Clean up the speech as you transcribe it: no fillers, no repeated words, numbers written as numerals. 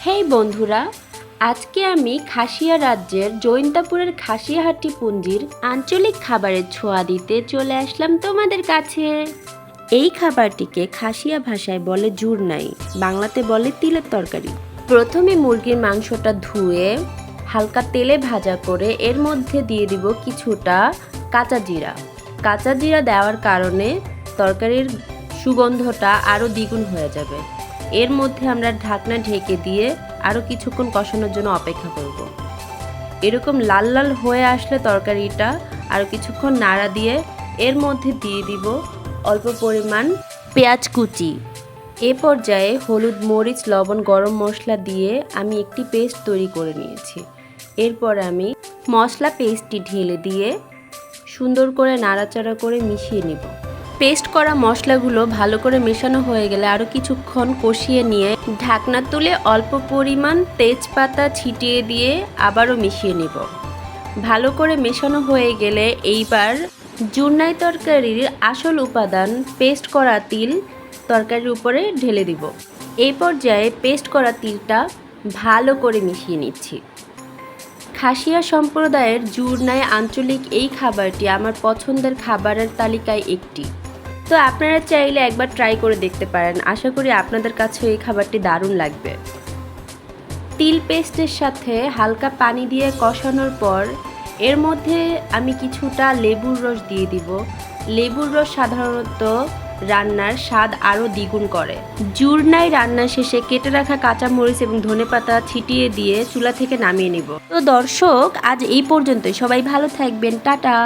হেই বন্ধুরা, আজকে আমি খাসিয়া রাজ্যের জৈন্তাপুরের খাসিয়াহাটি পুঞ্জির আঞ্চলিক খাবারের ছোঁয়া দিতে চলে আসলাম তোমাদের কাছে। এই খাবারটিকে খাসিয়া ভাষায় বলে জুরনাই, বাংলাতে বলে তিলের তরকারি। প্রথমে মুরগির মাংসটা ধুয়ে হালকা তেলে ভাজা করে এর মধ্যে দিয়ে দিব কিছুটা কাঁচা জিরা। কাঁচা জিরা দেওয়ার কারণে তরকারির সুগন্ধটা আরও দ্বিগুণ হয়ে যাবে। এর মধ্যে আমরা ঢাকনা ঢেকে দিয়ে আরও কিছুক্ষণ কষানোর জন্য অপেক্ষা করব। এরকম লাল লাল হয়ে আসলে তরকারিটা আরও কিছুক্ষণ নাড়া দিয়ে এর মধ্যে দিয়ে দিব অল্প পরিমাণ পেঁয়াজ কুচি। এ পর্যায়ে হলুদ, মরিচ, লবণ, গরম মশলা দিয়ে আমি একটি পেস্ট তৈরি করে নিয়েছি। এরপর আমি মশলা পেস্টটি ঢেলে দিয়ে সুন্দর করে নাড়াচাড়া করে মিশিয়ে নিব। পেস্ট করা মশলাগুলো ভালো করে মেশানো হয়ে গেলে আরও কিছুক্ষণ কষিয়ে নিয়ে ঢাকনা তুলে অল্প পরিমাণ তেজপাতা ছিটিয়ে দিয়ে আবারও মিশিয়ে নিব। ভালো করে মেশানো হয়ে গেলে এইবার জুরনাই তরকারির আসল উপাদান পেস্ট করা তিল তরকারির উপরে ঢেলে দিব। এই পর্যায়ে পেস্ট করা তিলটা ভালো করে মিশিয়ে নিচ্ছি। খাসিয়া সম্প্রদায়ের জুরনাই আঞ্চলিক এই খাবারটি আমার পছন্দের খাবারের তালিকায় একটি। তো আপনারা চাইলে একবার ট্রাই করে দেখতে পারেন। আশা করি আপনাদের কাছে এই খাবারটি দারুণ লাগবে। তিল পেস্টের সাথে হালকা পানি দিয়ে কষানোর পর এর মধ্যে আমি কিছুটা লেবুর রস দিয়ে দিব। লেবুর রস সাধারণত রান্নার স্বাদ আরও দ্বিগুণ করে। জুরনাই রান্না শেষে কেটে রাখা কাঁচামরিচ এবং ধনেপাতা ছিটিয়ে দিয়ে চুলা থেকে নামিয়ে নিব। তো দর্শক, আজ এই পর্যন্তই। সবাই ভালো থাকবেন। টাটা।